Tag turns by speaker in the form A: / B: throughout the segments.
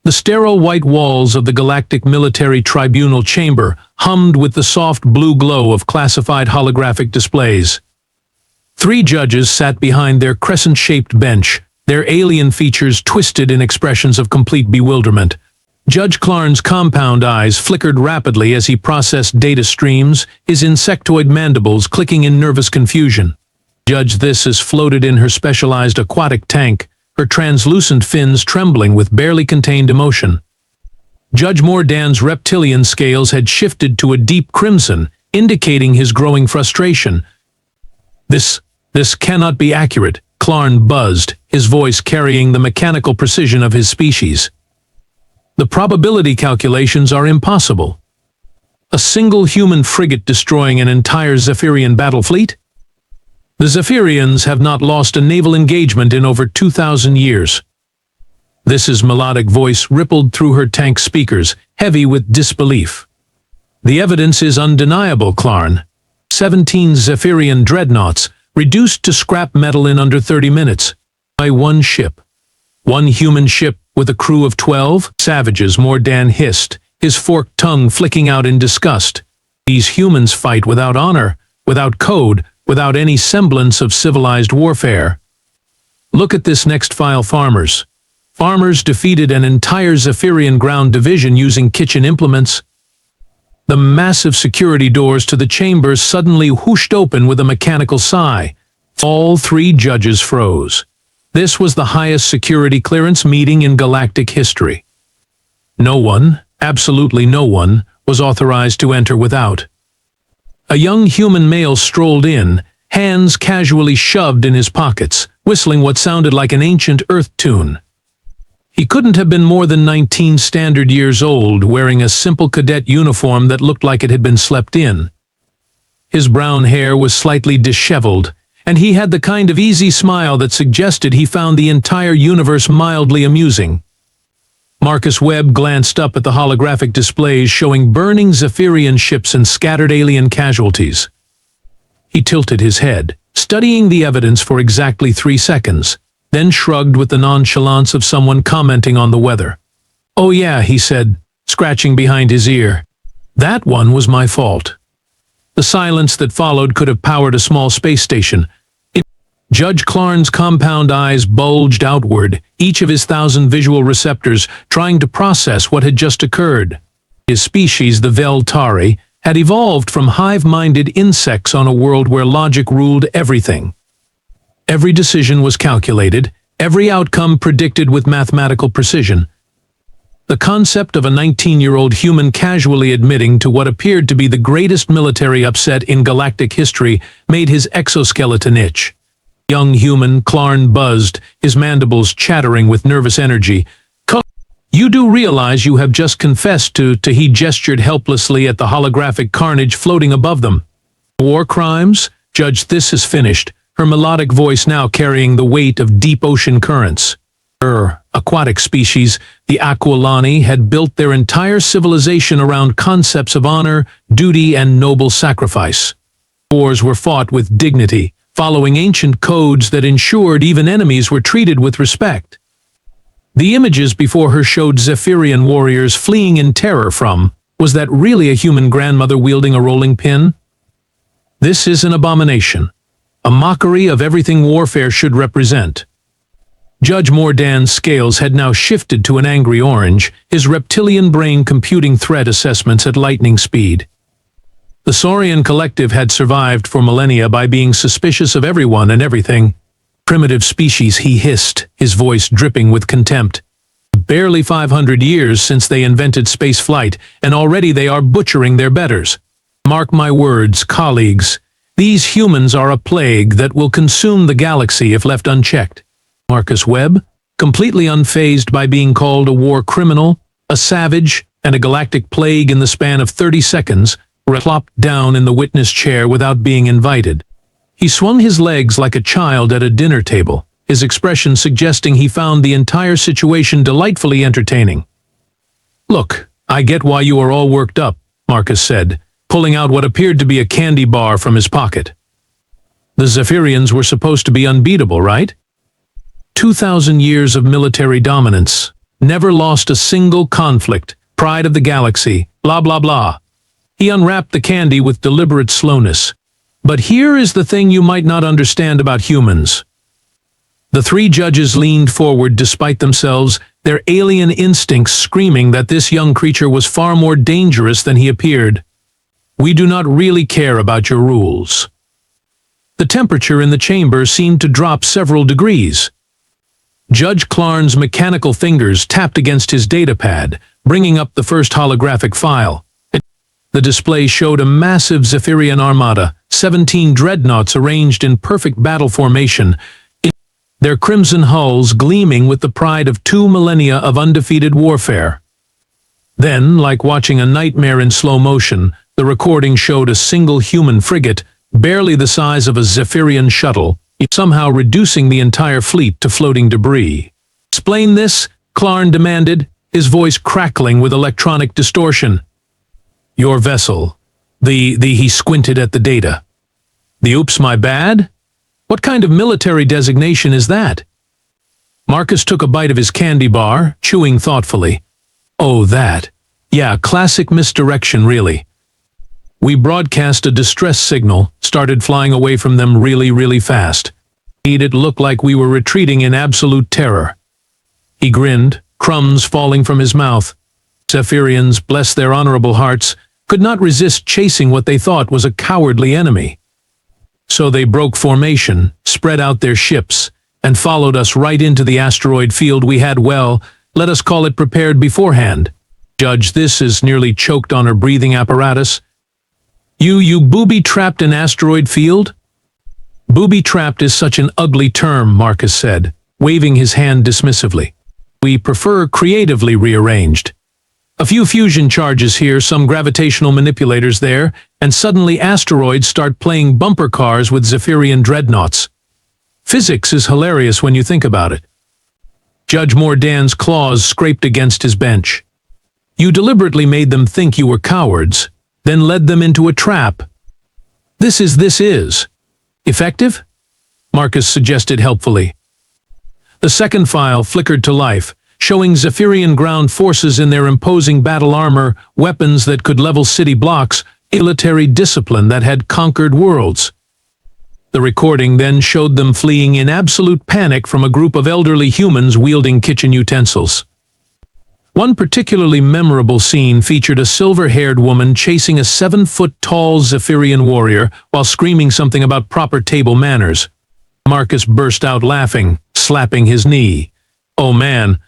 A: The sterile white walls of the Galactic Military Tribunal chamber hummed with the soft blue glow of classified holographic displays. 3 judges sat behind their crescent-shaped bench, their alien features twisted in expressions of complete bewilderment. Judge Clarn's compound eyes flickered rapidly as he processed data streams, his insectoid mandibles clicking in nervous confusion. Judge This floated in her specialized aquatic tank, her translucent fins trembling with barely contained emotion. Judge Mordan's reptilian scales had shifted to a deep crimson, indicating his growing frustration. This cannot be accurate, Clarn buzzed, his voice carrying the mechanical precision of his species. The probability calculations are impossible. A single human frigate destroying an entire Zephyrian battle fleet? The Zephyrians have not lost a naval engagement in over 2,000 years. This's melodic voice rippled through her tank speakers, heavy with disbelief. The evidence is undeniable, Clarn. 17 Zephyrian dreadnoughts, reduced to scrap metal in under 30 minutes. By one ship. One human ship with a crew of 12 savages, Mordan hissed, his forked tongue flicking out in disgust. These humans fight without honor, without code, without any semblance of civilized warfare. Look at this next file, Farmers. Farmers defeated an entire Zephyrian ground division using kitchen implements. The massive security doors to the chambers suddenly whooshed open with a mechanical sigh. All 3 judges froze. This was the highest security clearance meeting in galactic history. No one, absolutely no one, was authorized to enter without. A young human male strolled in, hands casually shoved in his pockets, whistling what sounded like an ancient Earth tune. He couldn't have been more than 19 standard years old, wearing a simple cadet uniform that looked like it had been slept in. His brown hair was slightly disheveled, and he had the kind of easy smile that suggested he found the entire universe mildly amusing. Marcus Webb glanced up at the holographic displays showing burning Zephyrian ships and scattered alien casualties. He tilted his head, studying the evidence for exactly 3 seconds, then shrugged with the nonchalance of someone commenting on the weather. "Oh yeah," he said, scratching behind his ear. "That one was my fault." The silence that followed could have powered a small space station. Judge Clarn's compound eyes bulged outward, each of his 1,000 visual receptors trying to process what had just occurred. His species, the Veltari, had evolved from hive-minded insects on a world where logic ruled everything. Every decision was calculated, every outcome predicted with mathematical precision. The concept of a 19-year-old human casually admitting to what appeared to be the greatest military upset in galactic history made his exoskeleton itch. Young human, Clarn buzzed, his mandibles chattering with nervous energy. "You do realize you have just confessed to," he gestured helplessly at the holographic carnage floating above them. "War crimes?" Judge This is finished, her melodic voice now carrying the weight of deep ocean currents. Her aquatic species, the Aquilani, had built their entire civilization around concepts of honor, duty, and noble sacrifice. Wars were fought with dignity, following ancient codes that ensured even enemies were treated with respect. The images before her showed Zephyrian warriors fleeing in terror from, was that really a human grandmother wielding a rolling pin? This is an abomination, a mockery of everything warfare should represent. Judge Mordan's scales had now shifted to an angry orange, his reptilian brain computing threat assessments at lightning speed. The Saurian collective had survived for millennia by being suspicious of everyone and everything. "Primitive species," he hissed, his voice dripping with contempt. "Barely 500 years since they invented space flight, and already they are butchering their betters. Mark my words, colleagues, these humans are a plague that will consume the galaxy if left unchecked." Marcus Webb, completely unfazed by being called a war criminal, a savage, and a galactic plague in the span of 30 seconds, plopped down in the witness chair without being invited. He swung his legs like a child at a dinner table, his expression suggesting he found the entire situation delightfully entertaining. "Look, I get why you are all worked up," Marcus said, pulling out what appeared to be a candy bar from his pocket. "The Zephyrians were supposed to be unbeatable, right? 2,000 years of military dominance. never lost a single conflict, pride of the galaxy, blah blah blah. He unwrapped the candy with deliberate slowness. But here is the thing you might not understand about humans. The three judges leaned forward despite themselves, their alien instincts screaming that this young creature was far more dangerous than he appeared. We do not really care about your rules. The temperature in the chamber seemed to drop several degrees. Judge Clarn's mechanical fingers tapped against his datapad, bringing up the first holographic file. The display showed a massive Zephyrian armada, 17 dreadnoughts arranged in perfect battle formation, their crimson hulls gleaming with the pride of 2 millennia of undefeated warfare. Then, like watching a nightmare in slow motion, the recording showed a single human frigate, barely the size of a Zephyrian shuttle, somehow reducing the entire fleet to floating debris. "Explain this," Clarn demanded, his voice crackling with electronic distortion. "Your vessel. He squinted at the data. The oops, my bad? What kind of military designation is that?" Marcus took a bite of his candy bar, chewing thoughtfully. "Oh, that. Yeah, classic misdirection, really. We broadcast a distress signal, started flying away from them really fast. It looked like we were retreating in absolute terror." He grinned, crumbs falling from his mouth. Zephyrians, bless their honorable hearts, could not resist chasing what they thought was a cowardly enemy. So they broke formation, spread out their ships, and followed us right into the asteroid field we had, well, let us call it prepared beforehand. Judge, this is nearly choked on her breathing apparatus. You booby-trapped an asteroid field?" "Booby-trapped is such an ugly term," Marcus said, waving his hand dismissively. "We prefer creatively rearranged. A few fusion charges here, some gravitational manipulators there, and suddenly asteroids start playing bumper cars with Zephyrian dreadnoughts. Physics is hilarious when you think about it." Judge Mordan's claws scraped against his bench. "You deliberately made them think you were cowards, then led them into a trap. This is effective?" Marcus suggested helpfully. The second file flickered to life, showing Zephyrian ground forces in their imposing battle armor, weapons that could level city blocks, military discipline that had conquered worlds. The recording then showed them fleeing in absolute panic from a group of elderly humans wielding kitchen utensils. One particularly memorable scene featured a silver-haired woman chasing a 7-foot-tall Zephyrian warrior while screaming something about proper table manners. Marcus burst out laughing, slapping his knee. "Oh man,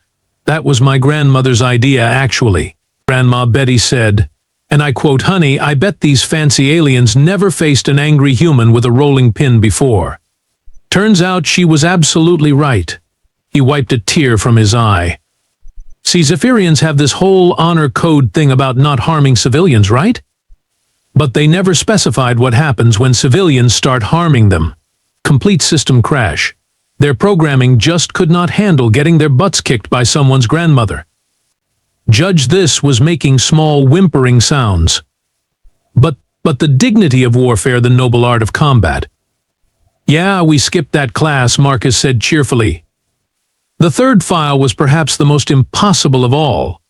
A: that was my grandmother's idea, actually," Grandma Betty said, and I quote, "Honey, I bet these fancy aliens never faced an angry human with a rolling pin before." Turns out she was absolutely right. He wiped a tear from his eye. See, Zephyrians have this whole honor code thing about not harming civilians, right? But they never specified what happens when civilians start harming them. Complete system crash. Their programming just could not handle getting their butts kicked by someone's grandmother. Judge this was making small whimpering sounds. But the dignity of warfare, the noble art of combat. "Yeah, we skipped that class," Marcus said cheerfully. The third file was perhaps the most impossible of all.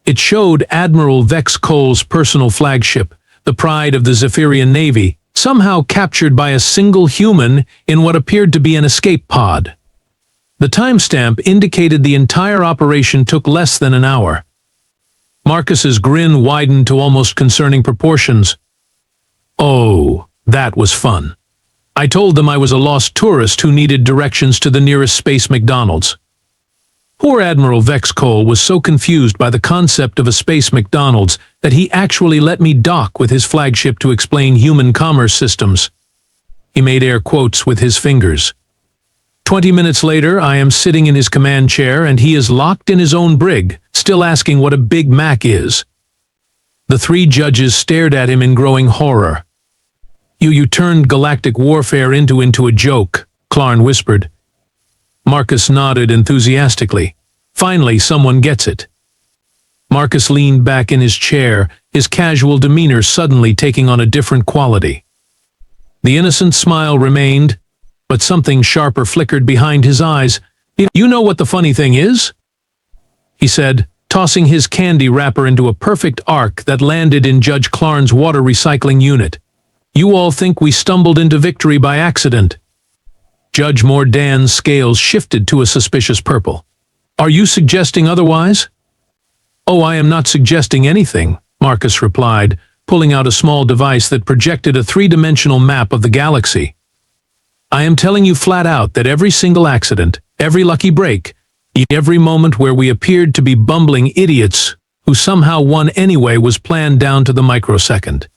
A: It showed Admiral Vex Cole's personal flagship, the pride of the Zephyrian Navy, somehow captured by a single human in what appeared to be an escape pod. The timestamp indicated the entire operation took less than an hour. Marcus's grin widened to almost concerning proportions. "Oh, that was fun. I told them I was a lost tourist who needed directions to the nearest space McDonald's." Poor Admiral Vex Cole was so confused by the concept of a space McDonald's that he actually let me dock with his flagship to explain human commerce systems. He made air quotes with his fingers. 20 minutes later, I am sitting in his command chair and he is locked in his own brig, still asking what a Big Mac is. The three judges stared at him in growing horror. You turned galactic warfare into a joke," Clarn whispered. Marcus nodded enthusiastically. Finally, someone gets it. Marcus leaned back in his chair, his casual demeanor suddenly taking on a different quality. The innocent smile remained, but something sharper flickered behind his eyes. "You know what the funny thing is? he said, tossing his candy wrapper into a perfect arc that landed in Judge Clarn's water recycling unit. You all think we stumbled into victory by accident. Judge Mordan's scales shifted to a suspicious purple. Are you suggesting otherwise? Oh, I am not suggesting anything, Marcus replied, pulling out a small device that projected a three-dimensional map of the galaxy. I am telling you flat out that every single accident, every lucky break, every moment where we appeared to be bumbling idiots who somehow won anyway was planned down to the microsecond.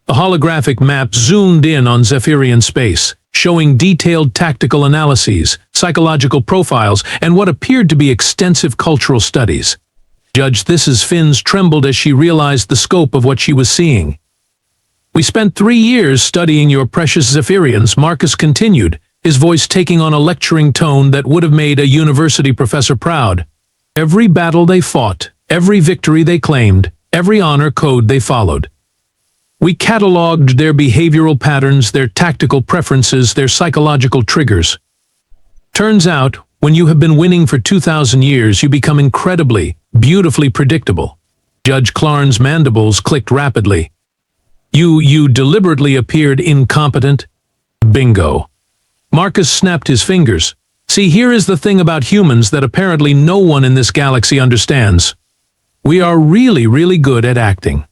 A: The holographic map zoomed in on Zephyrian space, showing detailed tactical analyses, psychological profiles, and what appeared to be extensive cultural studies. Judge This's fins trembled as she realized the scope of what she was seeing. We spent 3 years studying your precious Zephyrians, Marcus continued, his voice taking on a lecturing tone that would have made a university professor proud. Every battle they fought, every victory they claimed, every honor code they followed. We cataloged their behavioral patterns, their tactical preferences, their psychological triggers. Turns out, when you have been winning for 2,000 years, you become incredibly, beautifully predictable. Judge Clarn's mandibles clicked rapidly. You deliberately appeared incompetent? Bingo. Marcus snapped his fingers. See, here is the thing about humans that apparently no one in this galaxy understands. We are really, really good at acting.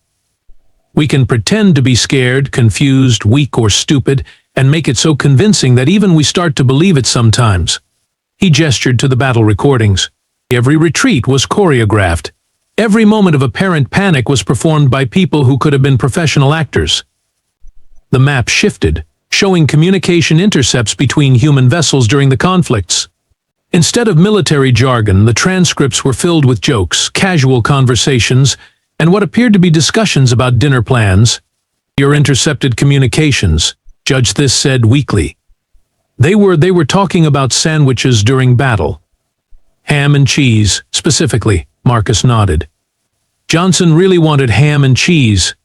A: We can pretend to be scared, confused, weak, or stupid, and make it so convincing that even we start to believe it sometimes. He gestured to the battle recordings. Every retreat was choreographed. Every moment of apparent panic was performed by people who could have been professional actors. The map shifted, showing communication intercepts between human vessels during the conflicts. Instead of military jargon, the transcripts were filled with jokes, casual conversations, and what appeared to be discussions about dinner plans. Your intercepted communications, Judge This said weakly. They were talking about sandwiches during battle. Ham and cheese, specifically, Marcus nodded. Johnson really wanted ham and cheese.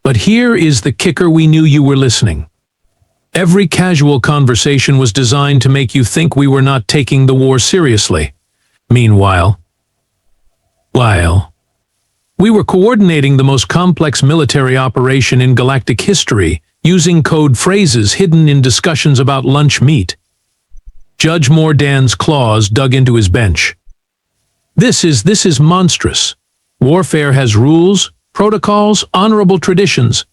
A: But here is the kicker: we knew you were listening. Every casual conversation was designed to make you think we were not taking the war seriously. Meanwhile, we were coordinating the most complex military operation in galactic history, using code phrases hidden in discussions about lunch meat. Judge Mordan's claws dug into his bench. This is monstrous. Warfare has rules, protocols, honorable traditions.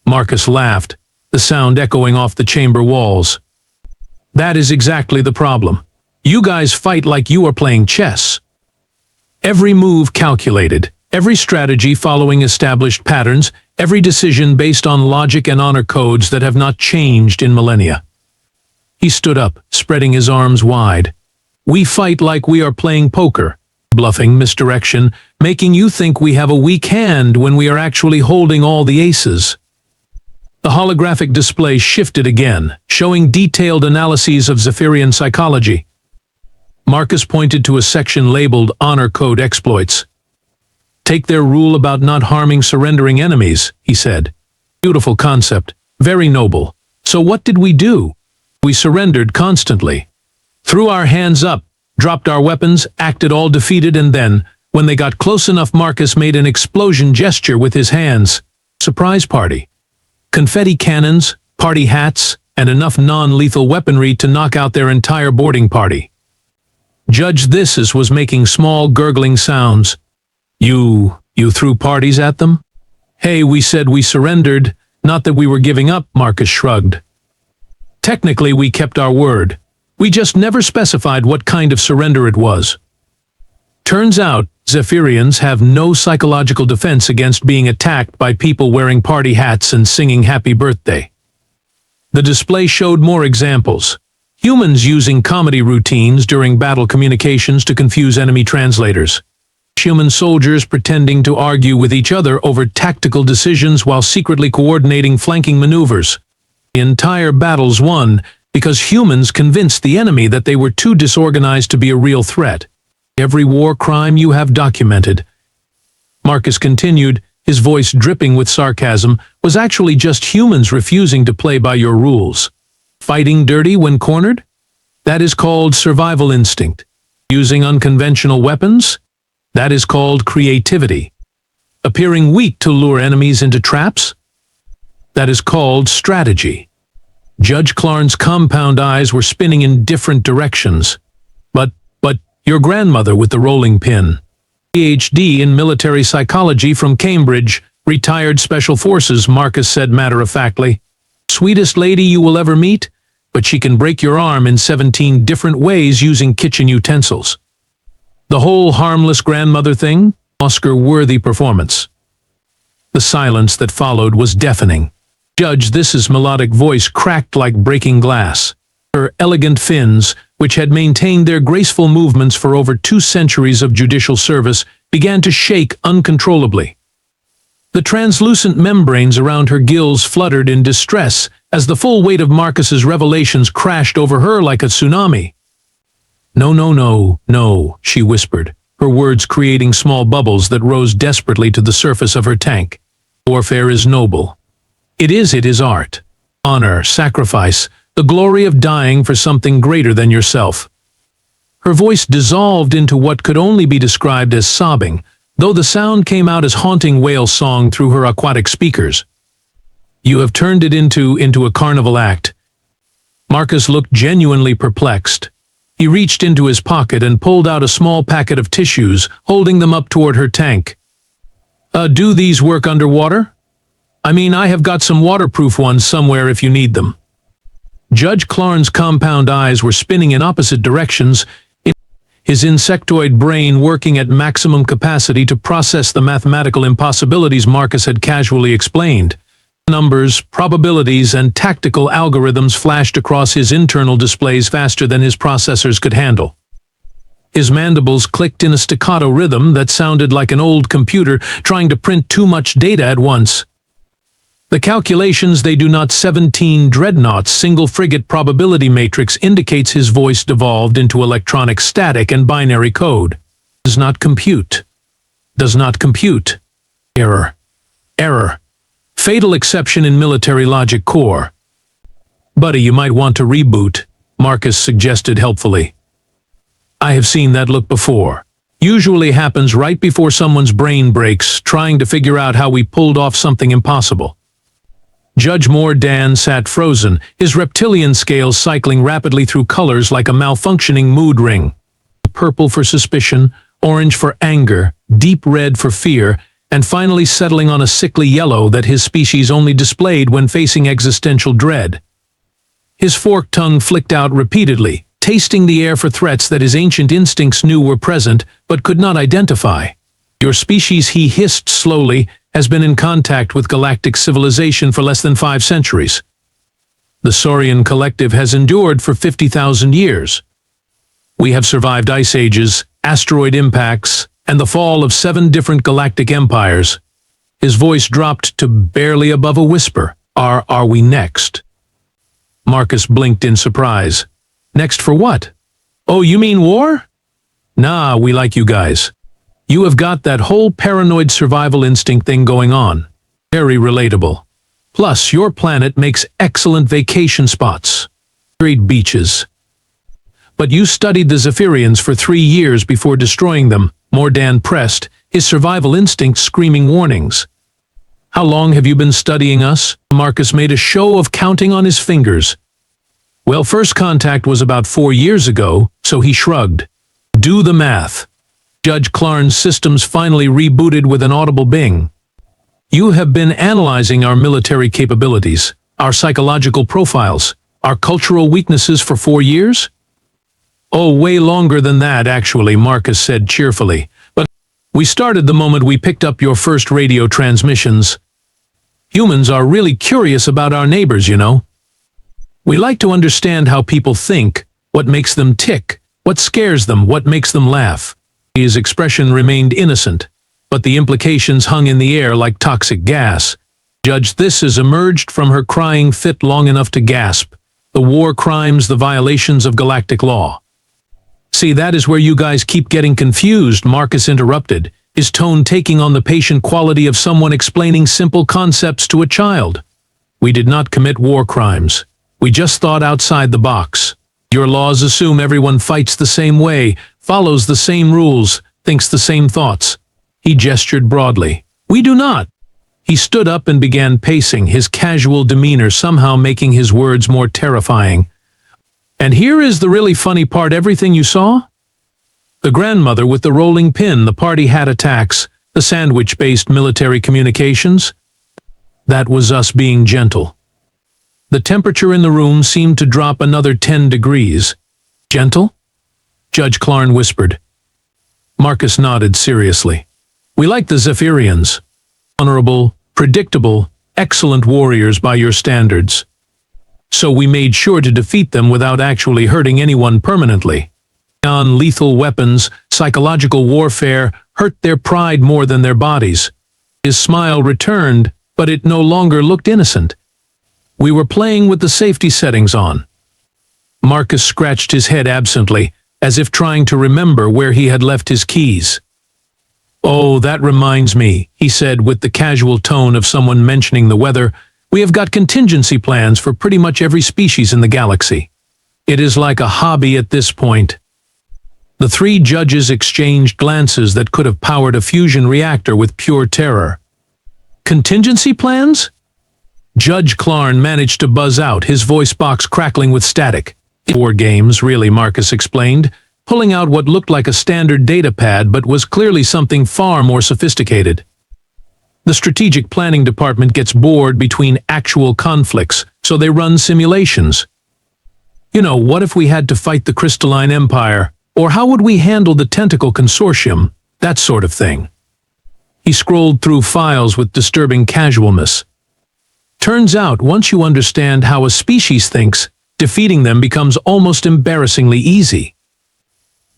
A: Marcus laughed, the sound echoing off the chamber walls. That is exactly the problem. You guys fight like you are playing chess. Every move calculated, every strategy following established patterns, every decision based on logic and honor codes that have not changed in millennia. He stood up, spreading his arms wide. We fight like we are playing poker, bluffing, misdirection, making you think we have a weak hand when we are actually holding all the aces. The holographic display shifted again, showing detailed analyses of Zephyrian psychology. Marcus pointed to a section labeled Honor Code Exploits. Take their rule about not harming surrendering enemies, he said. Beautiful concept, very noble. So what did we do? We surrendered constantly. Threw our hands up, dropped our weapons, acted all defeated, and then, when they got close enough, Marcus made an explosion gesture with his hands. Surprise party. Confetti cannons, party hats, and enough non-lethal weaponry to knock out their entire boarding party. Judge This was making small gurgling sounds. You threw parties at them? Hey, we said we surrendered, not that we were giving up, Marcus shrugged. Technically, we kept our word. We just never specified what kind of surrender it was. Turns out, Zephyrians have no psychological defense against being attacked by people wearing party hats and singing happy birthday. The display showed more examples. Humans using comedy routines during battle communications to confuse enemy translators. Human soldiers pretending to argue with each other over tactical decisions while secretly coordinating flanking maneuvers. The entire battles won because humans convinced the enemy that they were too disorganized to be a real threat. Every war crime you have documented, Marcus continued, his voice dripping with sarcasm, was actually just humans refusing to play by your rules. Fighting dirty when cornered? That is called survival instinct. Using unconventional weapons? That is called creativity. Appearing weak to lure enemies into traps? That is called strategy. Judge Clarn's compound eyes were spinning in different directions. But your grandmother with the rolling pin. PhD in military psychology from Cambridge, retired Special Forces, Marcus said matter-of-factly. Sweetest lady you will ever meet, but she can break your arm in 17 different ways using kitchen utensils. The whole harmless grandmother thing? Oscar-worthy performance. The silence that followed was deafening. Judge, this melodic voice cracked like breaking glass. Her elegant fins, which had maintained their graceful movements for over 2 centuries of judicial service, began to shake uncontrollably. The translucent membranes around her gills fluttered in distress as the full weight of Marcus's revelations crashed over her like a tsunami. No, no, no, no, she whispered, her words creating small bubbles that rose desperately to the surface of her tank. Warfare is noble. It is art. Honor, sacrifice, the glory of dying for something greater than yourself. Her voice dissolved into what could only be described as sobbing, though the sound came out as haunting whale song through her aquatic speakers. You have turned it into a carnival act. Marcus looked genuinely perplexed. He reached into his pocket and pulled out a small packet of tissues, holding them up toward her tank. Do these work underwater? I mean, I have got some waterproof ones somewhere if you need them. Judge Clarn's compound eyes were spinning in opposite directions, his insectoid brain working at maximum capacity to process the mathematical impossibilities Marcus had casually explained. Numbers, probabilities, and tactical algorithms flashed across his internal displays faster than his processors could handle. His mandibles clicked in a staccato rhythm that sounded like an old computer trying to print too much data at once. The calculations they do not 17 dreadnoughts single frigate probability matrix indicates his voice devolved into electronic static and binary code. Does not compute. Does not compute. Error. Error. Fatal exception in military logic core. Buddy, you might want to reboot, Marcus suggested helpfully. I have seen that look before. Usually happens right before someone's brain breaks, trying to figure out how we pulled off something impossible. Judge Dan sat frozen, his reptilian scales cycling rapidly through colors like a malfunctioning mood ring. Purple for suspicion, orange for anger, deep red for fear, and finally settling on a sickly yellow that his species only displayed when facing existential dread. His forked tongue flicked out repeatedly, tasting the air for threats that his ancient instincts knew were present but could not identify. Your species, he hissed slowly, has been in contact with galactic civilization for less than 5 centuries. The Saurian collective has endured for 50,000 years. We have survived ice ages, asteroid impacts, and the fall of 7 different galactic empires. His voice dropped to barely above a whisper. Are we next? Marcus blinked in surprise. Next for what? Oh, you mean war? Nah, we like you guys. You have got that whole paranoid survival instinct thing going on. Very relatable. Plus, your planet makes excellent vacation spots. Great beaches. But you studied the Zephyrians for 3 years before destroying them, Dan pressed, his survival instinct screaming warnings. How long have you been studying us? Marcus made a show of counting on his fingers. Well, first contact was about 4 years ago, so he shrugged. Do the math. Judge Clarn's systems finally rebooted with an audible bing. You have been analyzing our military capabilities, our psychological profiles, our cultural weaknesses for 4 years? Oh, way longer than that, actually, Marcus said cheerfully. But we started the moment we picked up your first radio transmissions. Humans are really curious about our neighbors, you know. We like to understand how people think, what makes them tick, what scares them, what makes them laugh. His expression remained innocent, but the implications hung in the air like toxic gas. Judge, this has emerged from her crying fit long enough to gasp. The war crimes, the violations of galactic law. See, that is where you guys keep getting confused, Marcus interrupted, his tone taking on the patient quality of someone explaining simple concepts to a child. We did not commit war crimes. We just thought outside the box. Your laws assume everyone fights the same way, follows the same rules, thinks the same thoughts. He gestured broadly. We do not. He stood up and began pacing, his casual demeanor somehow making his words more terrifying. And here is the really funny part, everything you saw? The grandmother with the rolling pin, the party hat attacks, the sandwich-based military communications. That was us being gentle. The temperature in the room seemed to drop another 10 degrees. Gentle? Judge Clarn whispered. Marcus nodded seriously. We like the Zephyrians. Honorable, predictable, excellent warriors by your standards. So we made sure to defeat them without actually hurting anyone permanently. Non-lethal weapons, psychological warfare, hurt their pride more than their bodies. His smile returned, but it no longer looked innocent. We were playing with the safety settings on. Marcus scratched his head absently, as if trying to remember where he had left his keys. Oh, that reminds me, he said with the casual tone of someone mentioning the weather. We have got contingency plans for pretty much every species in the galaxy. It is like a hobby at this point. The three judges exchanged glances that could have powered a fusion reactor with pure terror. Contingency plans? Judge Clarn managed to buzz out, his voice box crackling with static. War games, really, Marcus explained, pulling out what looked like a standard datapad but was clearly something far more sophisticated. The strategic planning department gets bored between actual conflicts, so they run simulations. You know, what if we had to fight the Crystalline Empire? Or how would we handle the Tentacle Consortium? That sort of thing. He scrolled through files with disturbing casualness. Turns out, once you understand how a species thinks, defeating them becomes almost embarrassingly easy.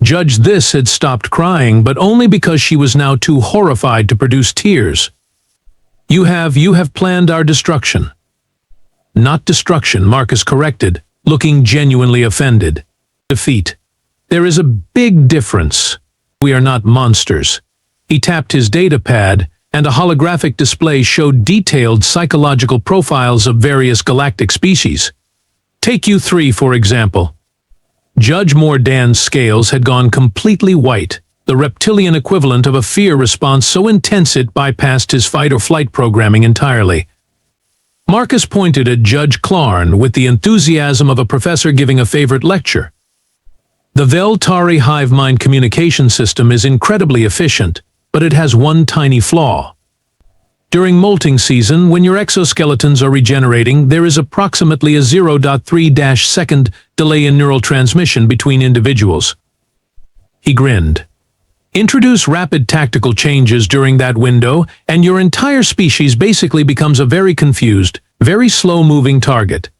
A: Judge This had stopped crying, but only because she was now too horrified to produce tears. You have planned our destruction. Not destruction, Marcus corrected, looking genuinely offended. Defeat. There is a big difference. We are not monsters. He tapped his datapad, and a holographic display showed detailed psychological profiles of various galactic species. Take U3, for example. Judge Mordan's scales had gone completely white, the reptilian equivalent of a fear response so intense it bypassed his fight-or-flight programming entirely. Marcus pointed at Judge Clarn with the enthusiasm of a professor giving a favorite lecture. The Veltari hive mind communication system is incredibly efficient, but it has one tiny flaw. During molting season, when your exoskeletons are regenerating, there is approximately a 0.3-second delay in neural transmission between individuals. He grinned. Introduce rapid tactical changes during that window, and your entire species basically becomes a very confused, very slow-moving target.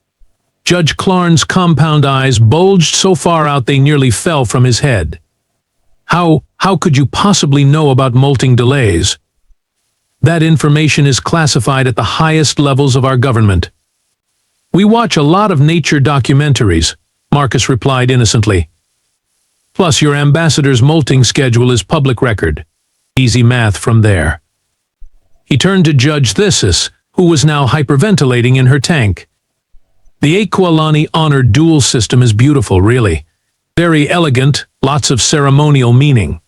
A: Judge Clarn's compound eyes bulged so far out they nearly fell from his head. How could you possibly know about molting delays? That information is classified at the highest levels of our government. We watch a lot of nature documentaries, Marcus replied innocently. Plus, your ambassador's molting schedule is public record. Easy math from there. He turned to Judge Thesis, who was now hyperventilating in her tank. The Aqualani Honor Duel system is beautiful, really. Very elegant, lots of ceremonial meaning.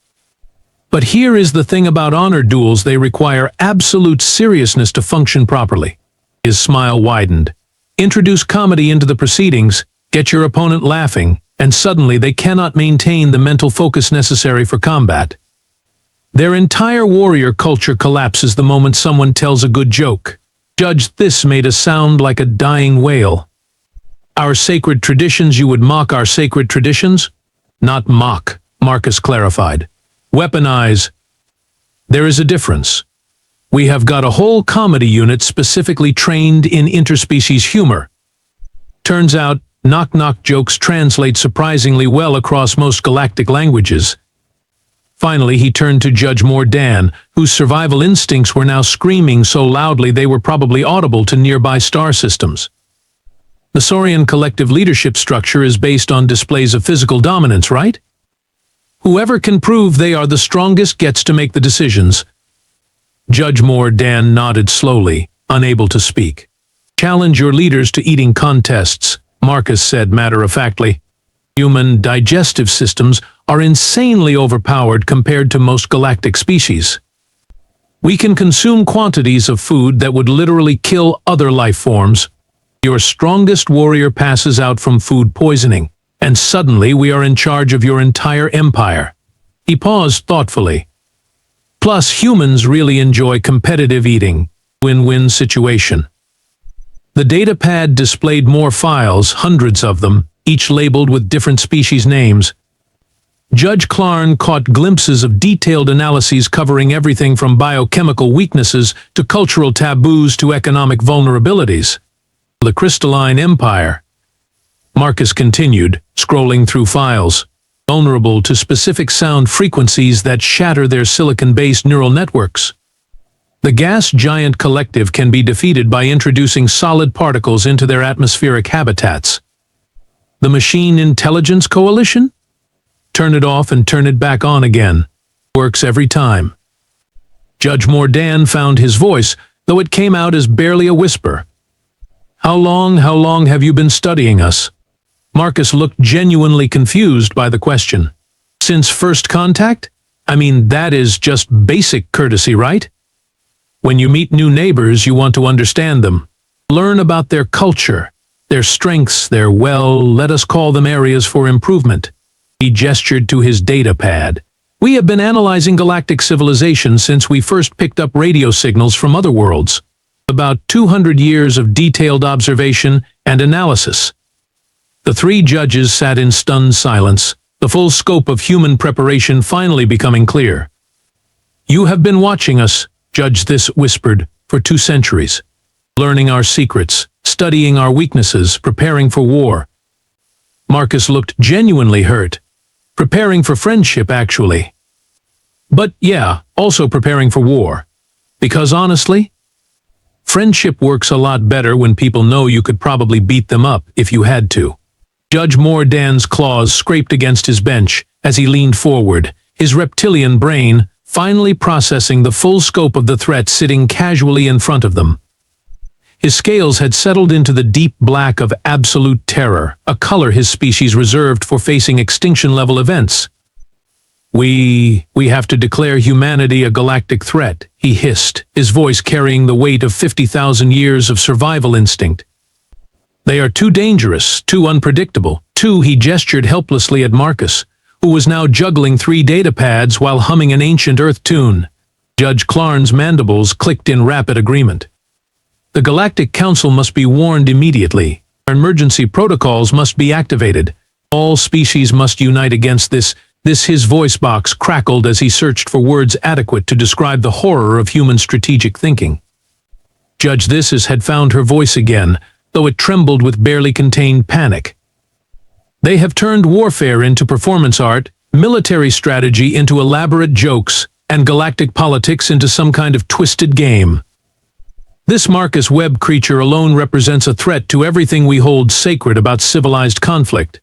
A: But here is the thing about honor duels: they require absolute seriousness to function properly. His smile widened. Introduce comedy into the proceedings, get your opponent laughing, and suddenly they cannot maintain the mental focus necessary for combat. Their entire warrior culture collapses the moment someone tells a good joke. Judge This made a sound like a dying whale. Our sacred traditions, you would mock our sacred traditions? Not mock, Marcus clarified. Weaponize. There is a difference. We have got a whole comedy unit specifically trained in interspecies humor. Turns out, knock-knock jokes translate surprisingly well across most galactic languages. Finally, he turned to Judge Mordan, whose survival instincts were now screaming so loudly they were probably audible to nearby star systems. The Saurian collective leadership structure is based on displays of physical dominance, right? Whoever can prove they are the strongest gets to make the decisions. Judge Mordan nodded slowly, unable to speak. Challenge your leaders to eating contests, Marcus said matter-of-factly. Human digestive systems are insanely overpowered compared to most galactic species. We can consume quantities of food that would literally kill other life forms. Your strongest warrior passes out from food poisoning, and suddenly we are in charge of your entire empire. He paused thoughtfully. Plus, humans really enjoy competitive eating. Win-win situation. The datapad displayed more files, hundreds of them, each labeled with different species names. Judge Clarn caught glimpses of detailed analyses covering everything from biochemical weaknesses to cultural taboos to economic vulnerabilities. The crystalline empire. Marcus continued, scrolling through files. Vulnerable to specific sound frequencies that shatter their silicon-based neural networks. The gas giant collective can be defeated by introducing solid particles into their atmospheric habitats. The Machine Intelligence Coalition? Turn it off and turn it back on again. Works every time. Judge Mordan found his voice, though it came out as barely a whisper. How long have you been studying us? Marcus looked genuinely confused by the question. Since first contact? I mean, that is just basic courtesy, right? When you meet new neighbors, you want to understand them. Learn about their culture, their strengths, their, well, let us call them areas for improvement. He gestured to his data pad. We have been analyzing galactic civilization since we first picked up radio signals from other worlds. About 200 years of detailed observation and analysis. The three judges sat in stunned silence, the full scope of human preparation finally becoming clear. You have been watching us, Judge This whispered, for 2 centuries. Learning our secrets, studying our weaknesses, preparing for war. Marcus looked genuinely hurt. Preparing for friendship, actually. But yeah, also preparing for war. Because honestly, friendship works a lot better when people know you could probably beat them up if you had to. Judge Mordan's claws scraped against his bench as he leaned forward, his reptilian brain finally processing the full scope of the threat sitting casually in front of them. His scales had settled into the deep black of absolute terror, a color his species reserved for facing extinction-level events. We have to declare humanity a galactic threat, he hissed, his voice carrying the weight of 50,000 years of survival instinct. They are too dangerous, too unpredictable. He gestured helplessly at Marcus, who was now juggling 3 data pads while humming an ancient Earth tune. Judge Clarn's mandibles clicked in rapid agreement. The Galactic Council must be warned immediately. Emergency protocols must be activated. All species must unite against this. His voice box crackled as he searched for words adequate to describe the horror of human strategic thinking. Judge This had found her voice again, though it trembled with barely contained panic. They have turned warfare into performance art, military strategy into elaborate jokes, and galactic politics into some kind of twisted game. This Marcus Webb creature alone represents a threat to everything we hold sacred about civilized conflict.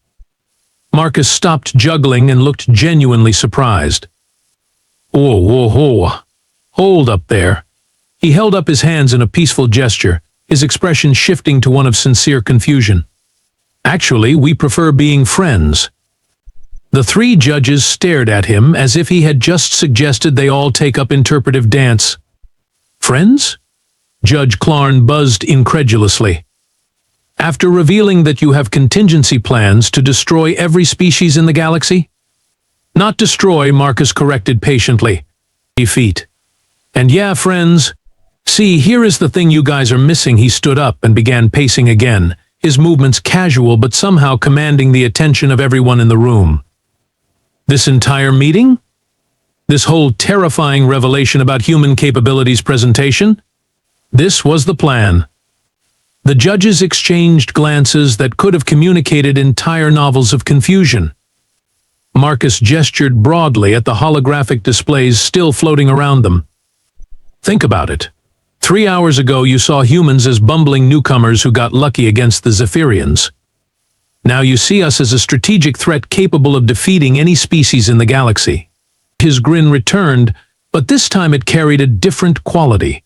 A: Marcus stopped juggling and looked genuinely surprised. Whoa. Hold up there. He held up his hands in a peaceful gesture, his expression shifting to one of sincere confusion. Actually, we prefer being friends. The 3 judges stared at him as if he had just suggested they all take up interpretive dance. Friends? Judge Clarn buzzed incredulously. After revealing that you have contingency plans to destroy every species in the galaxy? Not destroy, Marcus corrected patiently. Defeat. And yeah, friends. See, here is the thing you guys are missing. He stood up and began pacing again, his movements casual but somehow commanding the attention of everyone in the room. This entire meeting? This whole terrifying revelation about human capabilities presentation? This was the plan. The judges exchanged glances that could have communicated entire novels of confusion. Marcus gestured broadly at the holographic displays still floating around them. Think about it. 3 hours ago you saw humans as bumbling newcomers who got lucky against the Zephyrians. Now you see us as a strategic threat capable of defeating any species in the galaxy. His grin returned, but this time it carried a different quality.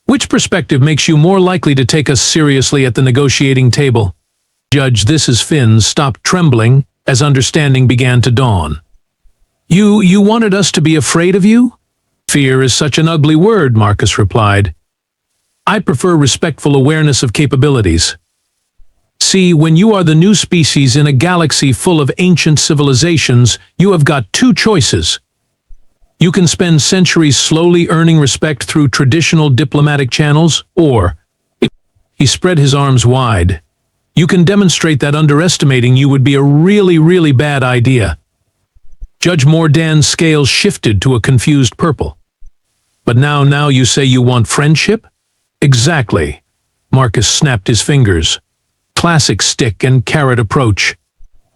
A: Which perspective makes you more likely to take us seriously at the negotiating table? Judge This's fins stopped trembling, as understanding began to dawn. You wanted us to be afraid of you? Fear is such an ugly word, Marcus replied. I prefer respectful awareness of capabilities. See, when you are the new species in a galaxy full of ancient civilizations, you have got two choices. You can spend centuries slowly earning respect through traditional diplomatic channels, or, he spread his arms wide, you can demonstrate that underestimating you would be a really, really bad idea. Judge Mordan's scales shifted to a confused purple. But now you say you want friendship? Exactly. Marcus snapped his fingers. Classic stick and carrot approach.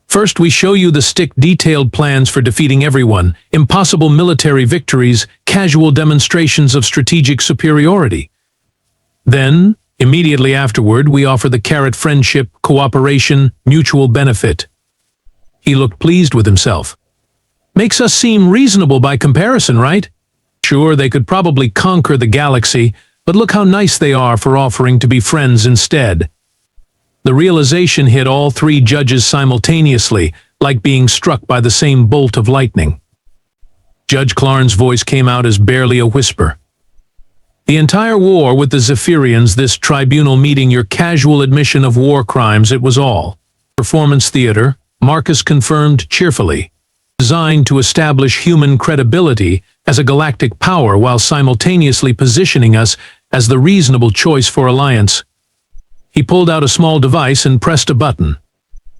A: First, we show you the stick detailed plans for defeating everyone, impossible military victories, casual demonstrations of strategic superiority. Then, immediately afterward, we offer the carrot friendship, cooperation, mutual benefit. He looked pleased with himself. Makes us seem reasonable by comparison, right? Sure, they could probably conquer the galaxy, but look how nice they are for offering to be friends instead. The realization hit all three judges simultaneously, like being struck by the same bolt of lightning. Judge Clarn's voice came out as barely a whisper. The entire war with the Zephyrians, this tribunal meeting your casual admission of war crimes, it was all. Performance theater, Marcus confirmed cheerfully. Designed to establish human credibility as a galactic power while simultaneously positioning us as the reasonable choice for alliance. He pulled out a small device and pressed a button.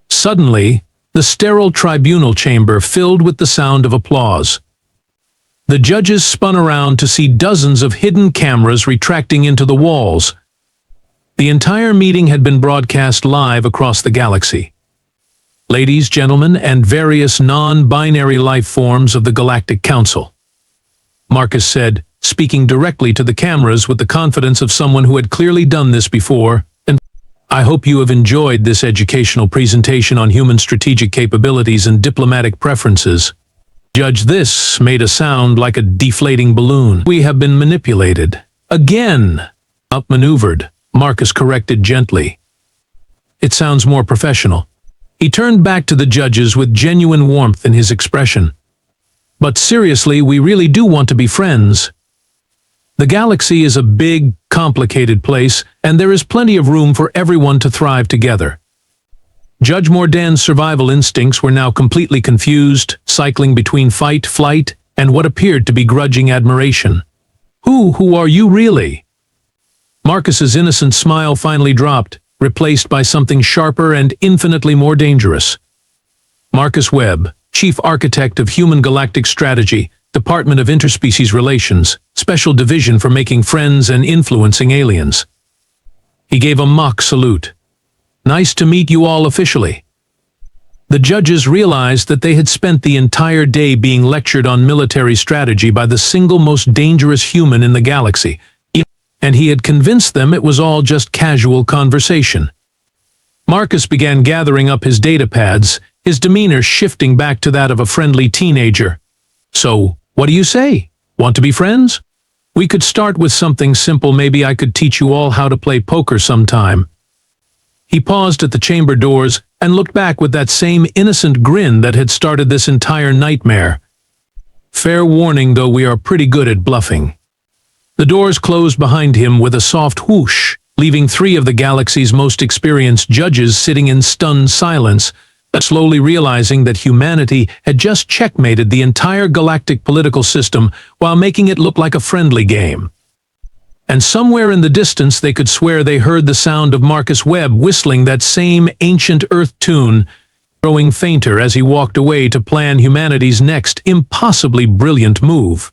A: Suddenly, the sterile tribunal chamber filled with the sound of applause. The judges spun around to see dozens of hidden cameras retracting into the walls. The entire meeting had been broadcast live across the galaxy. Ladies, gentlemen, and various non-binary life forms of the Galactic Council. Marcus said, speaking directly to the cameras with the confidence of someone who had clearly done this before, and I hope you have enjoyed this educational presentation on human strategic capabilities and diplomatic preferences. Judge, this made a sound like a deflating balloon. We have been manipulated. Again. Outmaneuvered, Marcus corrected gently. It sounds more professional. He turned back to the judges with genuine warmth in his expression. But seriously, we really do want to be friends. The galaxy is a big, complicated place, and there is plenty of room for everyone to thrive together. Judge Mordan's survival instincts were now completely confused, cycling between fight, flight, and what appeared to be grudging admiration. Who are you really? Marcus's innocent smile finally dropped, replaced by something sharper and infinitely more dangerous. Marcus Webb, Chief Architect of Human Galactic Strategy, Department of Interspecies Relations, Special Division for Making Friends and Influencing Aliens. He gave a mock salute. Nice to meet you all officially. The judges realized that they had spent the entire day being lectured on military strategy by the single most dangerous human in the galaxy, and he had convinced them it was all just casual conversation. Marcus began gathering up his datapads, his demeanor shifting back to that of a friendly teenager. So, what do you say? Want to be friends? We could start with something simple. Maybe I could teach you all how to play poker sometime. He paused at the chamber doors and looked back with that same innocent grin that had started this entire nightmare. Fair warning, though, we are pretty good at bluffing. The doors closed behind him with a soft whoosh, leaving three of the galaxy's most experienced judges sitting in stunned silence, slowly realizing that humanity had just checkmated the entire galactic political system while making it look like a friendly game. And somewhere in the distance they could swear they heard the sound of Marcus Webb whistling that same ancient Earth tune, growing fainter as he walked away to plan humanity's next impossibly brilliant move.